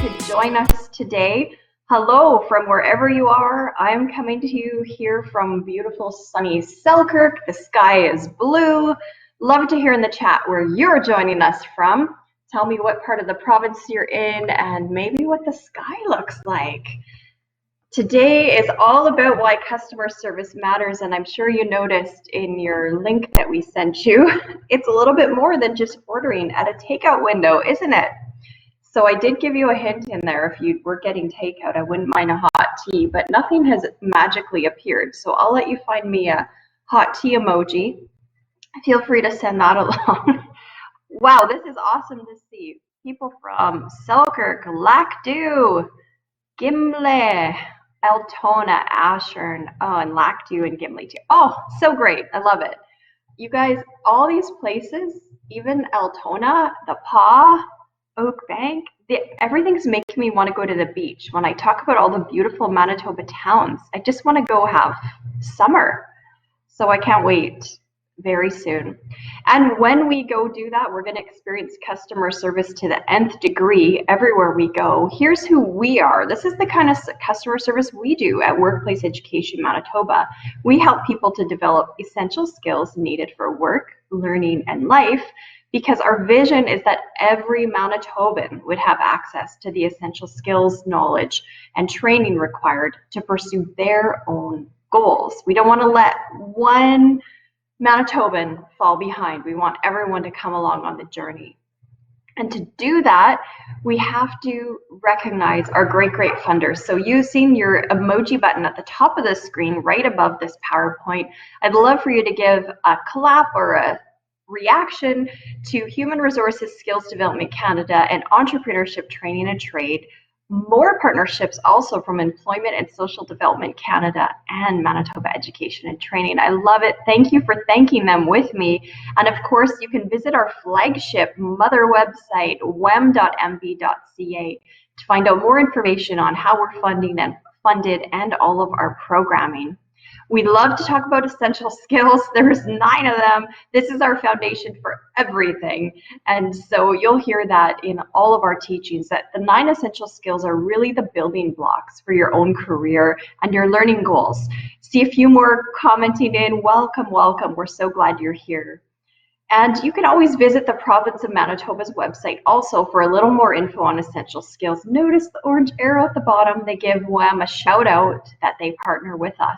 to join us today. Hello from wherever you are. I'm coming to you here from beautiful sunny Selkirk. The sky is blue. Love to hear in the chat where you're joining us from. Tell me what part of the province you're in and maybe what the sky looks like. Today is all about why customer service matters, and I'm sure you noticed in your link that we sent you, it's a little bit more than just ordering at a takeout window, isn't it? So I did give you a hint in there. If you were getting takeout, I wouldn't mind a hot tea, but nothing has magically appeared. So I'll let you find me a hot tea emoji. Feel free to send that along. Wow, this is awesome to see. People from Selkirk, Lac-Du, Gimli, Altona, Ashern, and Lac-Du and Gimli too. Oh, so great. I love it. You guys, all these places, even Altona, the Paw, Oak Bank, everything's making me want to go to the beach. When I talk about all the beautiful Manitoba towns, I just want to go have summer. So I can't wait very soon. And when we go do that, we're going to experience customer service to the nth degree everywhere we go. Here's who we are. This is the kind of customer service we do at Workplace Education Manitoba. We help people to develop essential skills needed for work, learning, and life, because our vision is that every Manitoban would have access to the essential skills, knowledge, and training required to pursue their own goals. We don't want to let one Manitoban fall behind. We want everyone to come along on the journey. And to do that, we have to recognize our great funders. So using your emoji button at the top of the screen, right above this PowerPoint, I'd love for you to give a clap or a reaction to Human Resources Skills Development Canada and Entrepreneurship Training and Trade. More partnerships also from Employment and Social Development Canada and Manitoba Education and Training. I love it. Thank you for thanking them with me. And of course, you can visit our flagship mother website, wem.mb.ca, to find out more information on how we're funded and all of our programming. We love to talk about essential skills. There's 9 of them. This is our foundation for everything. And so you'll hear that in all of our teachings, that the 9 essential skills are really the building blocks for your own career and your learning goals. See a few more commenting in. Welcome, welcome. We're so glad you're here. And you can always visit the Province of Manitoba's website also for a little more info on essential skills. Notice the orange arrow at the bottom. They give WEM a shout out that they partner with us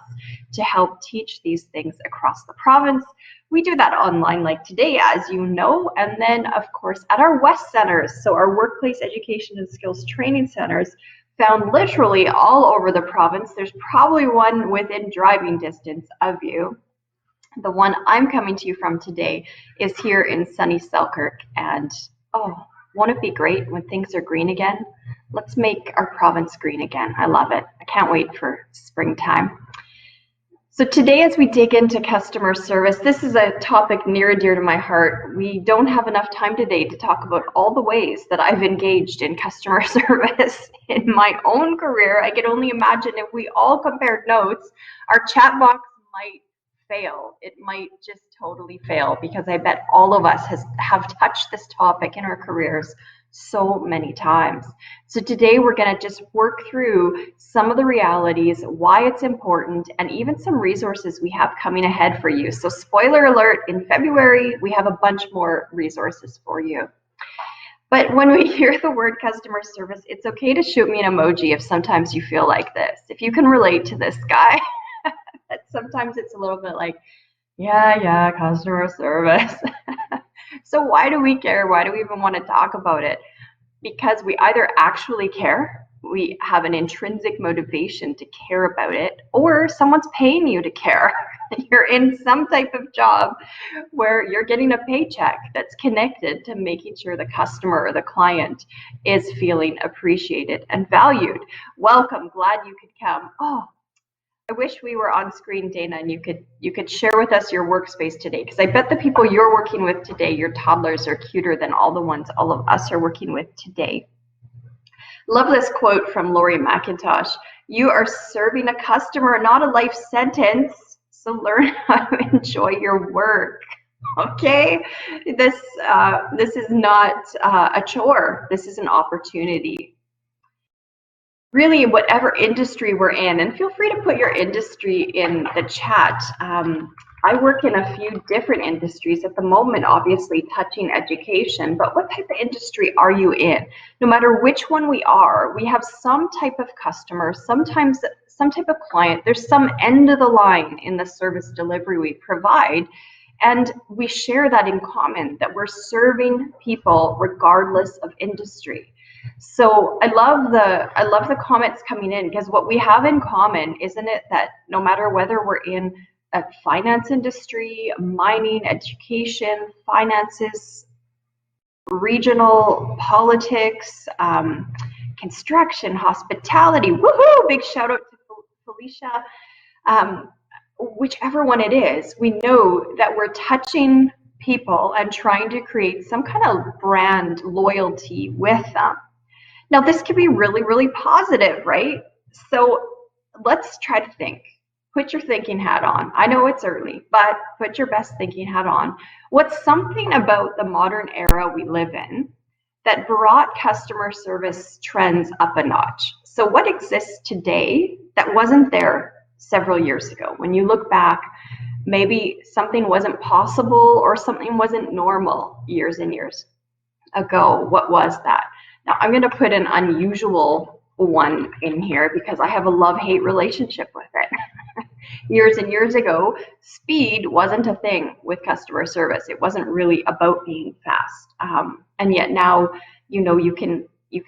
to help teach these things across the province. We do that online like today, as you know, and then of course at our West centers, so our workplace education and skills training centers, found literally all over the province. There's probably one within driving distance of you. The one I'm coming to you from today is here in sunny Selkirk, and oh, won't it be great when things are green again? Let's make our province green again. I love it. I can't wait for springtime. So today, as we dig into customer service, this is a topic near and dear to my heart. We don't have enough time today to talk about all the ways that I've engaged in customer service in my own career. I can only imagine if we all compared notes, our chat box might fail. It might just totally fail, because I bet all of us have touched this topic in our careers so many times. So today we're going to just work through some of the realities, why it's important, and even some resources we have coming ahead for you. So spoiler alert, in February we have a bunch more resources for you. But when we hear the word customer service, it's okay to shoot me an emoji if sometimes you feel like this. If you can relate to this guy, sometimes it's a little bit like, yeah, customer service. So why do we care? Why do we even want to talk about it? Because we either actually care, we have an intrinsic motivation to care about it, or someone's paying you to care. You're in some type of job where you're getting a paycheck that's connected to making sure the customer or the client is feeling appreciated and valued. Welcome, glad you could come. Oh, I wish we were on screen, Dana, and you could share with us your workspace today, because I bet the people you're working with today, your toddlers, are cuter than all the ones all of us are working with today. Love this quote from Laurie McIntosh. You are serving a customer, not a life sentence, so learn how to enjoy your work. Okay, this is not a chore. This is an opportunity. really whatever industry we're in, and feel free to put your industry in the chat. I work in a few different industries at the moment, obviously touching education, but what type of industry are you in? No matter which one we are, we have some type of customer, sometimes some type of client, there's some end of the line in the service delivery we provide, and we share that in common, that we're serving people regardless of industry. So I love the comments coming in, because what we have in common, isn't it, that no matter whether we're in a finance industry, mining, education, finances, regional politics, construction, hospitality, woohoo, big shout out to Felicia, um, whichever one it is, we know that we're touching people and trying to create some kind of brand loyalty with them. Now, this can be really, really positive, right? So let's try to think. Put your thinking hat on. I know it's early, but put your best thinking hat on. What's something about the modern era we live in that brought customer service trends up a notch? So what exists today that wasn't there several years ago? When you look back, maybe something wasn't possible or something wasn't normal years and years ago. What was that? Now, I'm going to put an unusual one in here because I have a love-hate relationship with it. Years and years ago, speed wasn't a thing with customer service. It wasn't really about being fast. And yet now, you know, you can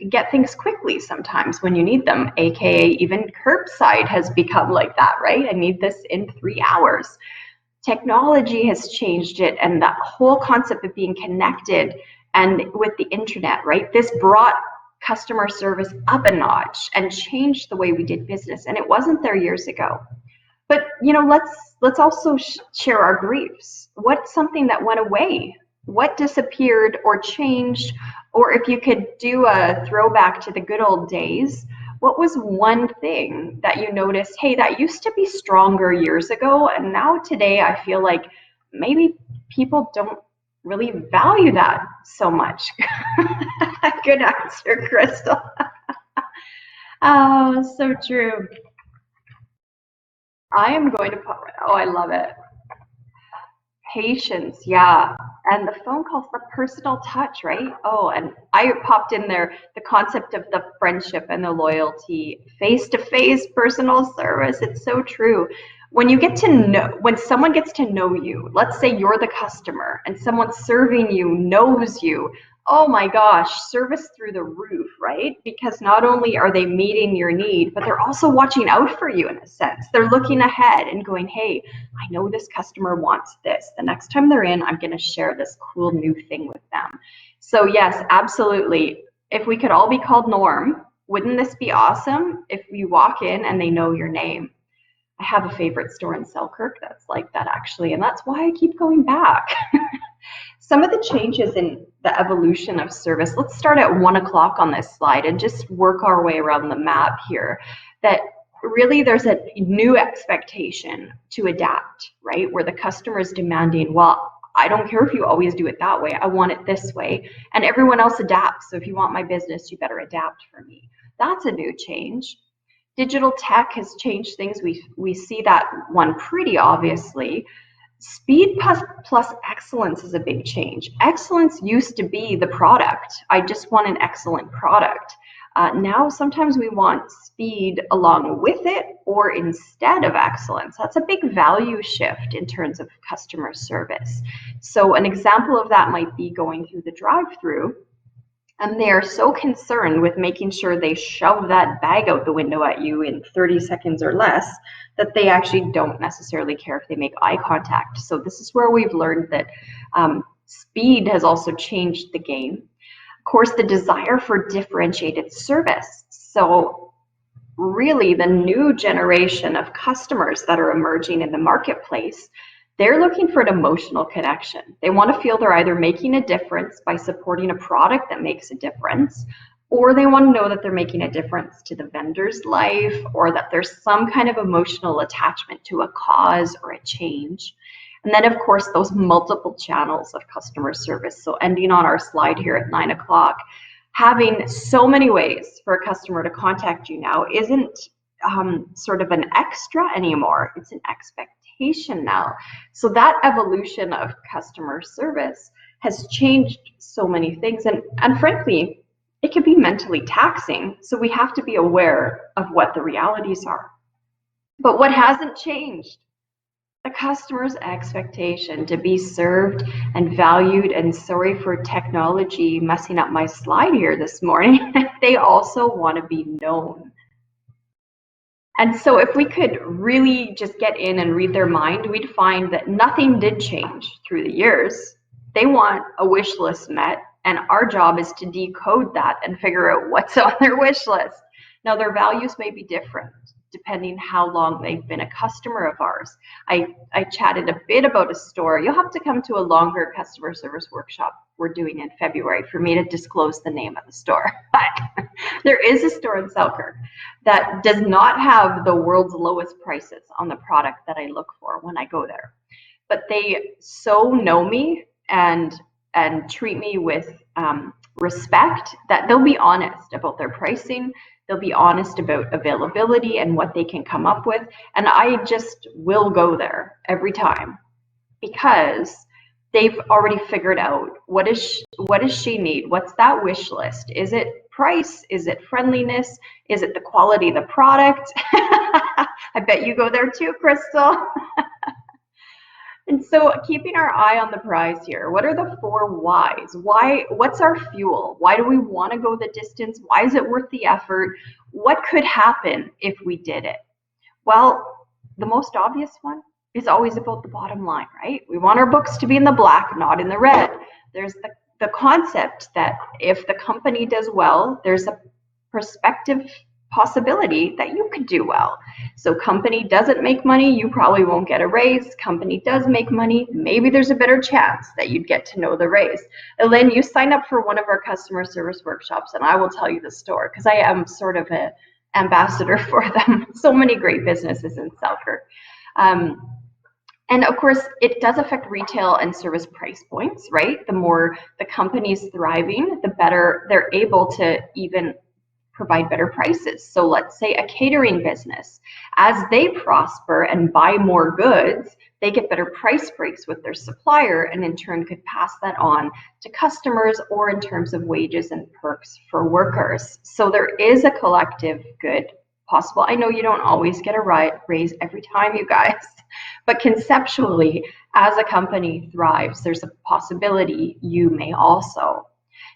get things quickly sometimes when you need them, aka even curbside has become like that, right? I need this in 3 hours. Technology has changed it, and that whole concept of being connected and with the internet, right? This brought customer service up a notch and changed the way we did business, and it wasn't there years ago. But you know, let's also share our griefs. What's something that went away? What disappeared or changed? Or if you could do a throwback to the good old days, what was one thing that you noticed, hey, that used to be stronger years ago, and now today I feel like maybe people don't really value that so much? Good answer, Crystal. Oh, so true. I am going to put, oh, I love it. Patience, yeah. And the phone calls, the personal touch, right? Oh, and I popped in there the concept of the friendship and the loyalty, face-to-face personal service. It's so true. When you get to know, when someone gets to know you, let's say you're the customer and someone serving you knows you, oh my gosh, service through the roof, right? Because not only are they meeting your need, but they're also watching out for you in a sense. They're looking ahead and going, hey, I know this customer wants this. The next time they're in, I'm going to share this cool new thing with them. So yes, absolutely. If we could all be called Norm, wouldn't this be awesome if you walk in and they know your name? I have a favorite store in Selkirk that's like that actually, and that's why I keep going back. Some of the changes in the evolution of service, let's start at 1 o'clock on this slide and just work our way around the map here. That really there's a new expectation to adapt, right? Where the customer is demanding, well, I don't care if you always do it that way, I want it this way. And everyone else adapts. So if you want my business, you better adapt for me. That's a new change. Digital tech has changed things. We see that one pretty obviously. Speed plus excellence is a big change. Excellence used to be the product. I just want an excellent product. Now sometimes we want speed along with it or instead of excellence. That's a big value shift in terms of customer service. So an example of that might be going through the drive-through, and they are so concerned with making sure they shove that bag out the window at you in 30 seconds or less that they actually don't necessarily care if they make eye contact. So this is where we've learned that speed has also changed the game. Of course, the desire for differentiated service. So really the new generation of customers that are emerging in the marketplace, they're looking for an emotional connection. They want to feel they're either making a difference by supporting a product that makes a difference, or they want to know that they're making a difference to the vendor's life, or that there's some kind of emotional attachment to a cause or a change. And then, of course, those multiple channels of customer service. So ending on our slide here at 9 o'clock, Having so many ways for a customer to contact you now isn't sort of an extra anymore. It's an expectation now. So that evolution of customer service has changed so many things. And frankly, it can be mentally taxing. So we have to be aware of what the realities are. But what hasn't changed? The customer's expectation to be served and valued. And sorry for technology messing up my slide here this morning. They also want to be known. And so if we could really just get in and read their mind, we'd find that nothing did change through the years. They want a wish list met, and our job is to decode that and figure out what's on their wish list. Now, their values may be different depending how long they've been a customer of ours. I chatted a bit about a store. You'll have to come to a longer customer service workshop we're doing in February for me to disclose the name of the store. But there is a store in Selkirk that does not have the world's lowest prices on the product that I look for when I go there. But they so know me and treat me with respect that they'll be honest about their pricing. They'll be honest about availability and what they can come up with. And I just will go there every time because they've already figured out what does she need? What's that wish list? Is it price? Is it friendliness? Is it the quality of the product? I bet you go there too, Crystal. And so keeping our eye on the prize here, what are the 4 whys? What's our fuel? Why do we want to go the distance? Why is it worth the effort? What could happen if we did it? Well, the most obvious one is always about the bottom line, right? We want our books to be in the black, not in the red. There's the concept that if the company does well, there's a prospective possibility that you could do well. So company doesn't make money, you probably won't get a raise. Company does make money, maybe there's a better chance that you'd get to know the raise. Elaine, you sign up for one of our customer service workshops and I will tell you the story because I am sort of an ambassador for them. So many great businesses in Selkirk. And of course, it does affect retail and service price points, right? The more the company's thriving, the better they're able to even provide better prices. So let's say a catering business, as they prosper and buy more goods, they get better price breaks with their supplier and in turn could pass that on to customers or in terms of wages and perks for workers. So there is a collective good possible. I know you don't always get a raise every time, you guys, but conceptually, as a company thrives, there's a possibility you may also.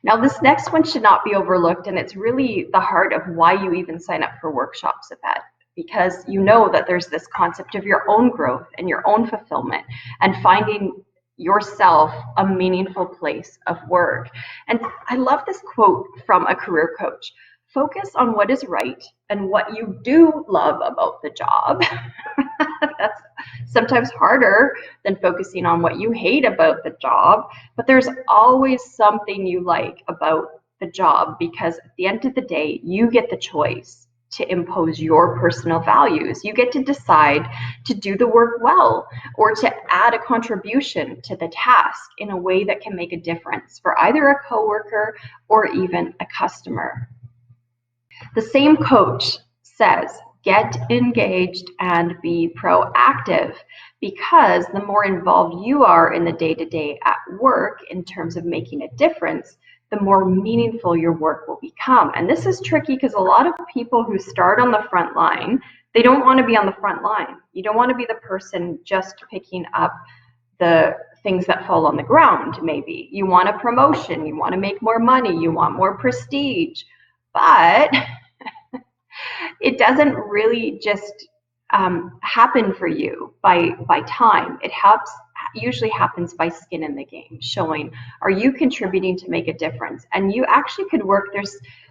Now, this next one should not be overlooked, and it's really the heart of why you even sign up for workshops at that, because you know that there's this concept of your own growth and your own fulfillment and finding yourself a meaningful place of work. And I love this quote from a career coach. Focus on what is right and what you do love about the job. That's sometimes harder than focusing on what you hate about the job, but there's always something you like about the job because at the end of the day, you get the choice to impose your personal values. You get to decide to do the work well or to add a contribution to the task in a way that can make a difference for either a coworker or even a customer. The same coach says, get engaged and be proactive because the more involved you are in the day-to-day at work in terms of making a difference, the more meaningful your work will become. And this is tricky because a lot of people who start on the front line, they don't want to be on the front line. You don't want to be the person just picking up the things that fall on the ground, maybe. You want a promotion, you want to make more money, you want more prestige, but it doesn't really just happen for you by time. It usually happens by skin in the game, showing, are you contributing to make a difference? And you actually could work,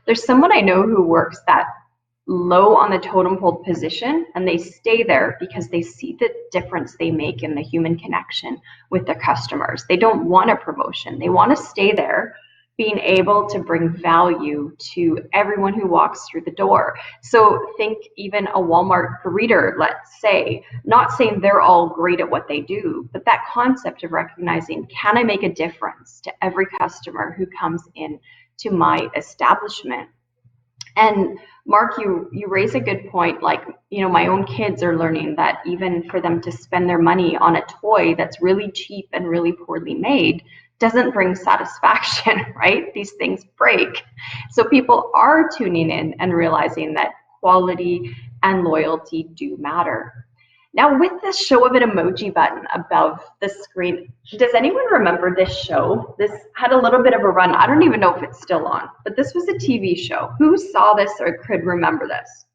there's someone I know who works that low on the totem pole position, and they stay there because they see the difference they make in the human connection with their customers. They don't want a promotion. They want to stay there, being able to bring value to everyone who walks through the door. So think even a Walmart greeter, let's say, not saying they're all great at what they do, but that concept of recognizing, can I make a difference to every customer who comes in to my establishment. And Mark, you raise a good point. Like, my own kids are learning that even for them to spend their money on a toy that's really cheap and really poorly made doesn't bring satisfaction, right? These things break. So people are tuning in and realizing that quality and loyalty do matter. Now, with this show of an emoji button above the screen, does anyone remember this show? This had a little bit of a run. I don't even know if it's still on, but this was a TV show. Who saw this or could remember this?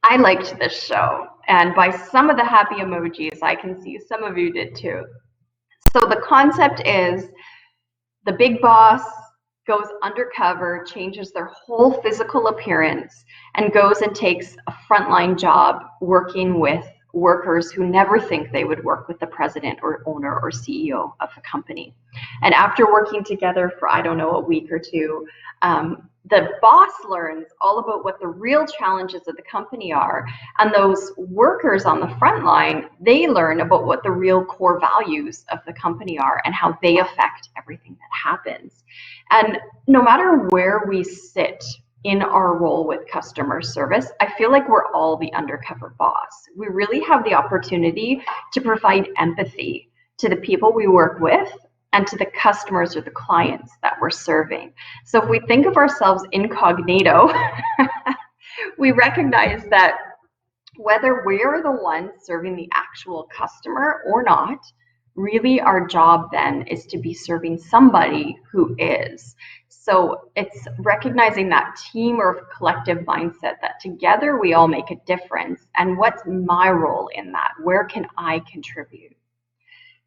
I liked this show, and by some of the happy emojis, I can see some of you did too. So the concept is the big boss goes undercover, changes their whole physical appearance, and goes and takes a frontline job working with workers who never think they would work with the president or owner or CEO of the company. And after working together for, I don't know, a week or two, the boss learns all about what the real challenges of the company are, and those workers on the front line, they learn about what the real core values of the company are and how they affect everything that happens. And no matter where we sit in our role with customer service, I feel like we're all the undercover boss. We really have the opportunity to provide empathy to the people we work with and to the customers or the clients that we're serving. So if we think of ourselves incognito, we recognize that whether we're the one serving the actual customer or not, really our job then is to be serving somebody who is. So it's recognizing that team or collective mindset that together we all make a difference. And what's my role in that? Where can I contribute?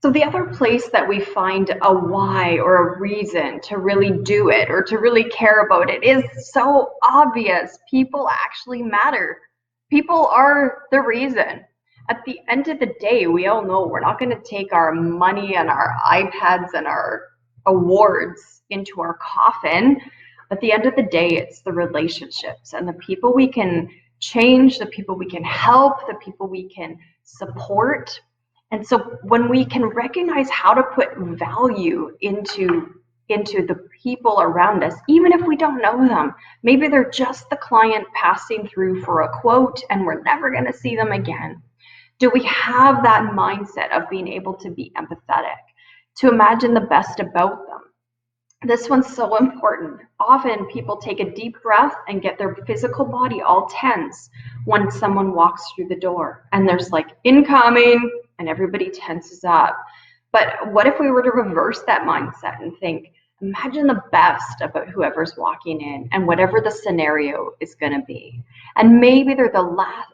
So the other place that we find a why or a reason to really do it or to really care about it is so obvious. People actually matter. People are the reason. At the end of the day, we all know we're not going to take our money and our iPads and our awards into our coffin. At the end of the day, it's the relationships and the people we can change, the people we can help, the people we can support. And so when we can recognize how to put value into the people around us, even if we don't know them, maybe they're just the client passing through for a quote and we're never going to see them again. Do we have that mindset of being able to be empathetic, to imagine the best about them? This one's so important. Often people take a deep breath and get their physical body all tense when someone walks through the door and there's like incoming and everybody tenses up. But what if we were to reverse that mindset and think, imagine the best about whoever's walking in and whatever the scenario is going to be. And maybe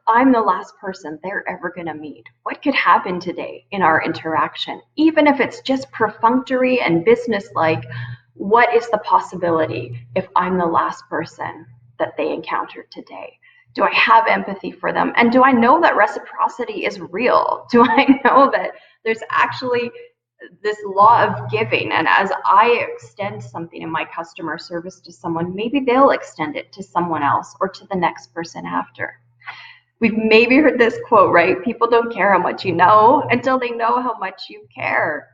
I'm the last person they're ever going to meet. What could happen today in our interaction? Even if it's just perfunctory and businesslike, what is the possibility if I'm the last person that they encounter today? Do I have empathy for them? And do I know that reciprocity is real? Do I know that there's actually this law of giving, and as I extend something in my customer service to someone, maybe they'll extend it to someone else or to the next person after. We've maybe heard this quote, right? People don't care how much you know until they know how much you care.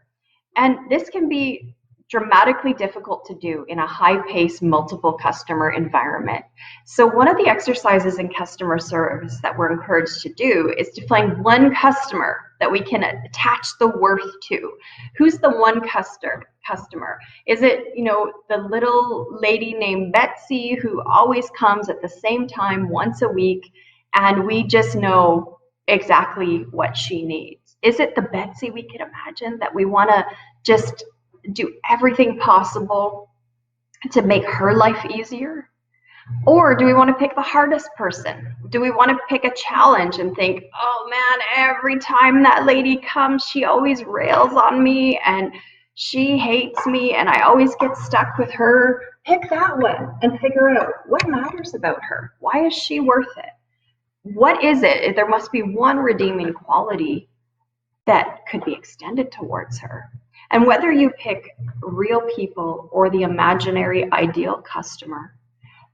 And this can be dramatically difficult to do in a high-paced, multiple customer environment. So one of the exercises in customer service that we're encouraged to do is to find one customer that we can attach the worth to. Who's the one customer? Is it, the little lady named Betsy who always comes at the same time once a week and we just know exactly what she needs? Is it the Betsy we could imagine that we want to just do everything possible to make her life easier? Or do we want to pick the hardest person? Do we want to pick a challenge and think, oh man, every time that lady comes, she always rails on me and she hates me and I always get stuck with her? Pick that one and figure out what matters about her. Why is she worth it? What is it? There must be one redeeming quality that could be extended towards her. And whether you pick real people or the imaginary ideal customer,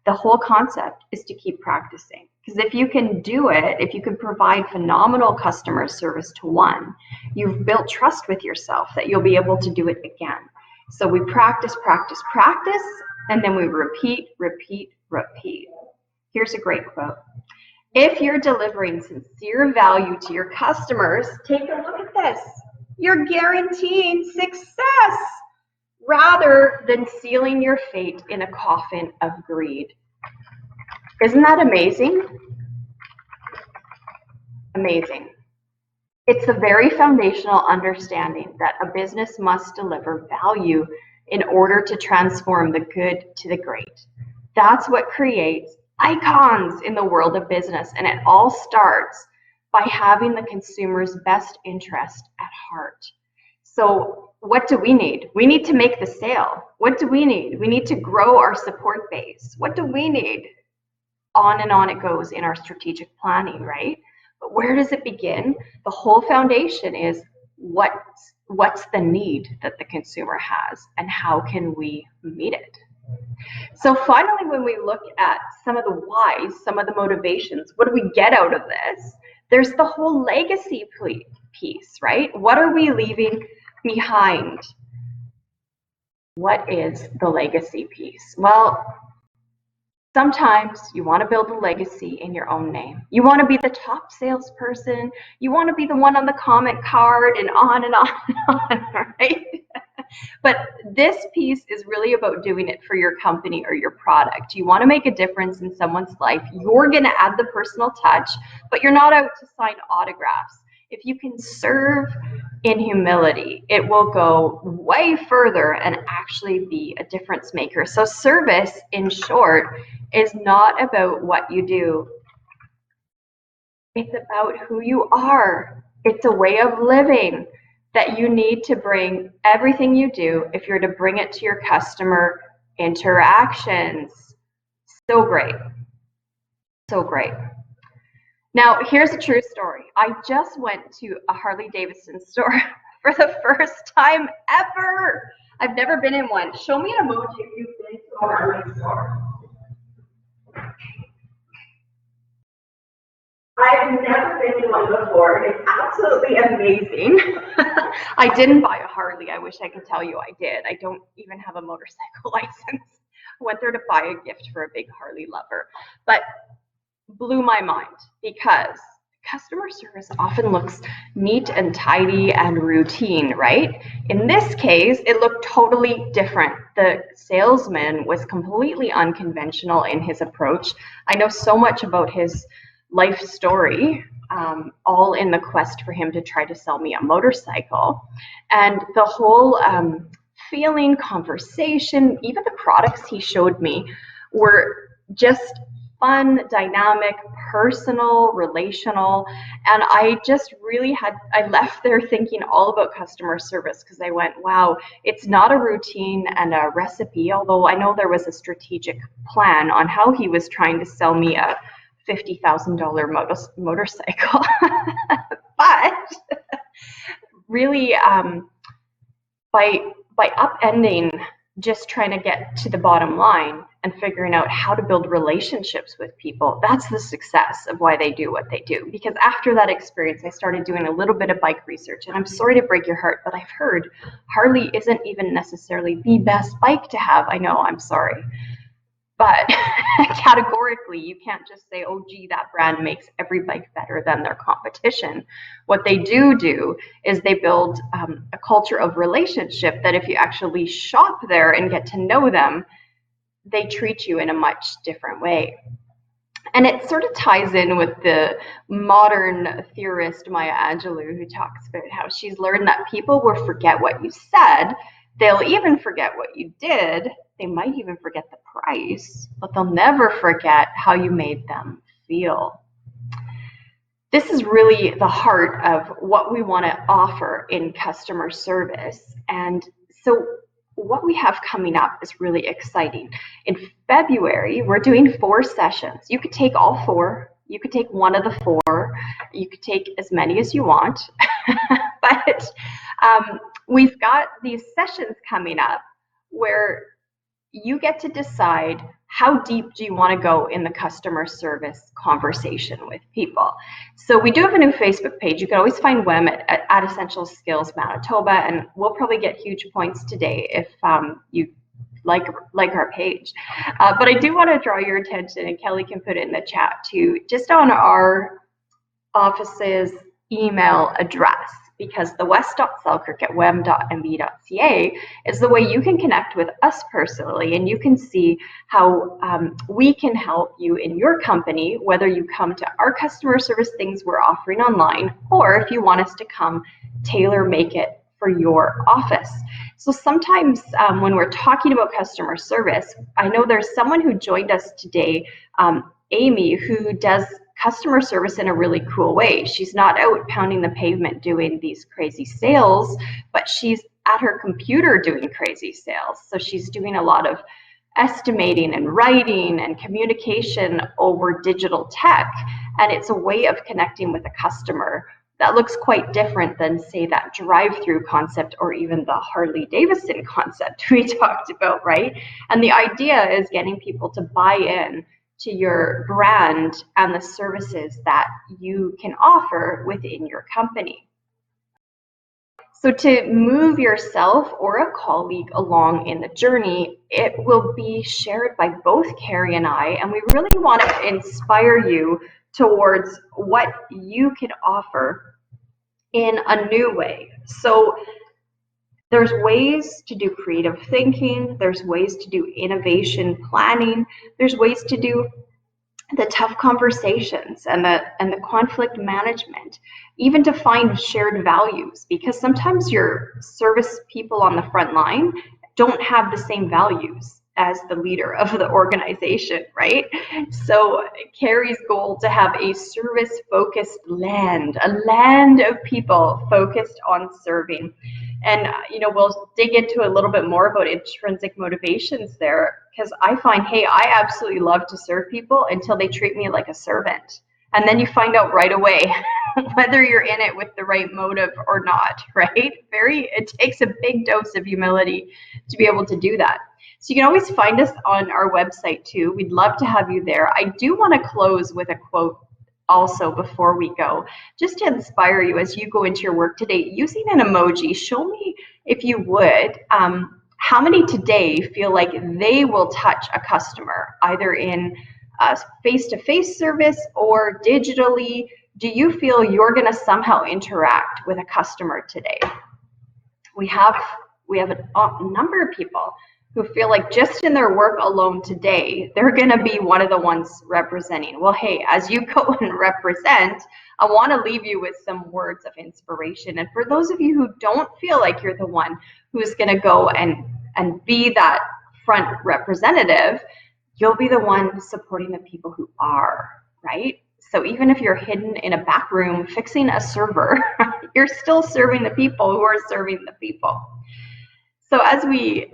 the whole concept is to keep practicing. Because if you can do it, if you can provide phenomenal customer service to one, you've built trust with yourself that you'll be able to do it again. So we practice, practice, practice, and then we repeat, repeat, repeat. Here's a great quote. If you're delivering sincere value to your customers, take a look at this. You're guaranteeing success rather than sealing your fate in a coffin of greed. Isn't that amazing? Amazing. It's a very foundational understanding that a business must deliver value in order to transform the good to the great. That's what creates icons in the world of business, and it all starts by having the consumer's best interest at heart. So what do we need? We need to make the sale. What do we need? We need to grow our support base. What do we need? On and on it goes in our strategic planning, right? But where does it begin? The whole foundation is what's the need that the consumer has and how can we meet it? So finally, when we look at some of the whys, some of the motivations, what do we get out of this? There's the whole legacy piece, right? What are we leaving behind? What is the legacy piece? Well, sometimes you want to build a legacy in your own name. You want to be the top salesperson. You want to be the one on the comment card and on and on and on, right? But this piece is really about doing it for your company or your product. You want to make a difference in someone's life. You're going to add the personal touch, but you're not out to sign autographs. If you can serve in humility, it will go way further and actually be a difference maker. So service, in short, is not about what you do. It's about who you are. It's a way of living that you need to bring everything you do if you're to bring it to your customer interactions. So great. So great. Now, here's a true story. I just went to a Harley Davidson store for the first time ever. I've never been in one. Show me an emoji if you've been to a Harley store. I've never been in one before. It's absolutely amazing. I didn't buy a Harley. I wish I could tell you I did. I don't even have a motorcycle license. I went there to buy a gift for a big Harley lover. But blew my mind because customer service often looks neat and tidy and routine, right? In this case, it looked totally different. The salesman was completely unconventional in his approach. I know so much about his life story, all in the quest for him to try to sell me a motorcycle. And the whole feeling, conversation, even the products he showed me were just fun, dynamic, personal, relational, and I just really I left there thinking all about customer service because I went, wow, it's not a routine and a recipe, although I know there was a strategic plan on how he was trying to sell me a $50,000 motorcycle. But really, by upending just trying to get to the bottom line and figuring out how to build relationships with people, that's the success of why they do what they do. Because after that experience, I started doing a little bit of bike research, and I'm sorry to break your heart, but I've heard Harley isn't even necessarily the best bike to have. I know, I'm sorry. But categorically, you can't just say, oh, gee, that brand makes every bike better than their competition. What they do is they build a culture of relationship that if you actually shop there and get to know them, they treat you in a much different way. And it sort of ties in with the modern theorist Maya Angelou, who talks about how she's learned that people will forget what you said. They'll even forget what you did. They might even forget the price, but they'll never forget how you made them feel. This is really the heart of what we want to offer in customer service. And so what we have coming up is really exciting. In February, we're doing 4 sessions. You could take all 4. You could take one of the 4. You could take as many as you want. But we've got these sessions coming up where you get to decide how deep do you want to go in the customer service conversation with people. So we do have a new Facebook page. You can always find WEM at Essential Skills Manitoba, and we'll probably get huge points today if you like our page. But I do want to draw your attention, and Kelly can put it in the chat too, just on our office's email address, because the west.selkirk@wem.mb.ca is the way you can connect with us personally, and you can see how we can help you in your company, whether you come to our customer service things we're offering online, or if you want us to come tailor make it for your office. So sometimes when we're talking about customer service, I know there's someone who joined us today, Amy, who does customer service in a really cool way. She's not out pounding the pavement doing these crazy sales, but she's at her computer doing crazy sales. So she's doing a lot of estimating and writing and communication over digital tech, and it's a way of connecting with a customer that looks quite different than, say, that drive-through concept or even the Harley-Davidson concept we talked about, right? And the idea is getting people to buy in to your brand and the services that you can offer within your company. So to move yourself or a colleague along in the journey, it will be shared by both Carrie and I, and we really want to inspire you towards what you can offer in a new way. So there's ways to do creative thinking, there's ways to do innovation planning, there's ways to do the tough conversations and the conflict management, even to find shared values, because sometimes your service people on the front line don't have the same values as the leader of the organization, right? So Carrie's goal to have a service-focused land, a land of people focused on serving. And, we'll dig into a little bit more about intrinsic motivations there, because I find, hey, I absolutely love to serve people until they treat me like a servant. And then you find out right away whether you're in it with the right motive or not, right? It takes a big dose of humility to be able to do that. So you can always find us on our website too. We'd love to have you there. I do want to close with a quote also before we go, just to inspire you as you go into your work today, using an emoji. Show me, if you would, how many today feel like they will touch a customer, either in a face-to-face service or digitally. Do you feel you're going to somehow interact with a customer today? We have a number of people who feel like just in their work alone today, they're going to be one of the ones representing. Well, hey, as you go and represent, I want to leave you with some words of inspiration. And for those of you who don't feel like you're the one who's going to go and be that front representative, you'll be the one supporting the people who are, right? So even if you're hidden in a back room fixing a server, you're still serving the people who are serving the people. So as we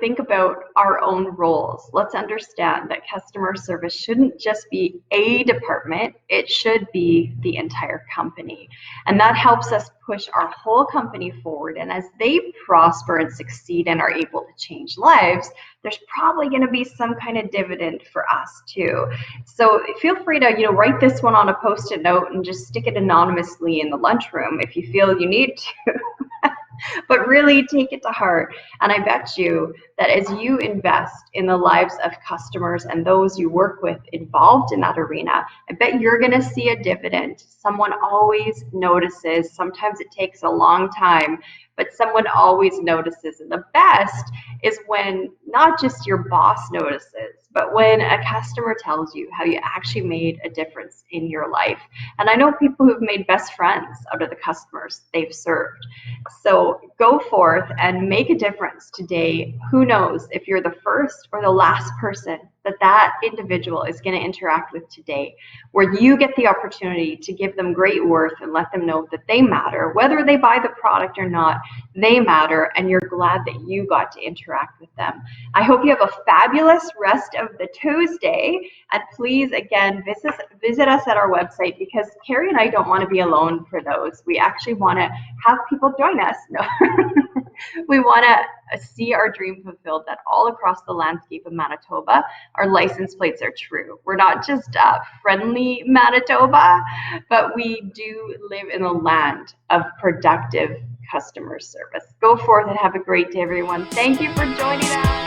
think about our own roles, let's understand that customer service shouldn't just be a department, it should be the entire company. And that helps us push our whole company forward. And as they prosper and succeed and are able to change lives, there's probably going to be some kind of dividend for us too. So feel free to write this one on a Post-it note and just stick it anonymously in the lunchroom if you feel you need to. But really take it to heart. And I bet you that as you invest in the lives of customers and those you work with involved in that arena, I bet you're going to see a dividend. Someone always notices. Sometimes it takes a long time, but someone always notices. And the best is when not just your boss notices, but when a customer tells you how you actually made a difference in your life. And I know people who've made best friends out of the customers they've served. So go forth and make a difference today. Who knows if you're the first or the last person that individual is going to interact with today, where you get the opportunity to give them great worth and let them know that they matter. Whether they buy the product or not, they matter, and you're glad that you got to interact with them. I hope you have a fabulous rest of the Tuesday, and please, again, visit us at our website, because Carrie and I don't want to be alone for those. We actually want to have people join us. No. We want to see our dream fulfilled, that all across the landscape of Manitoba, our license plates are true. We're not just friendly Manitoba, but we do live in a land of productive customer service. Go forth and have a great day, everyone. Thank you for joining us.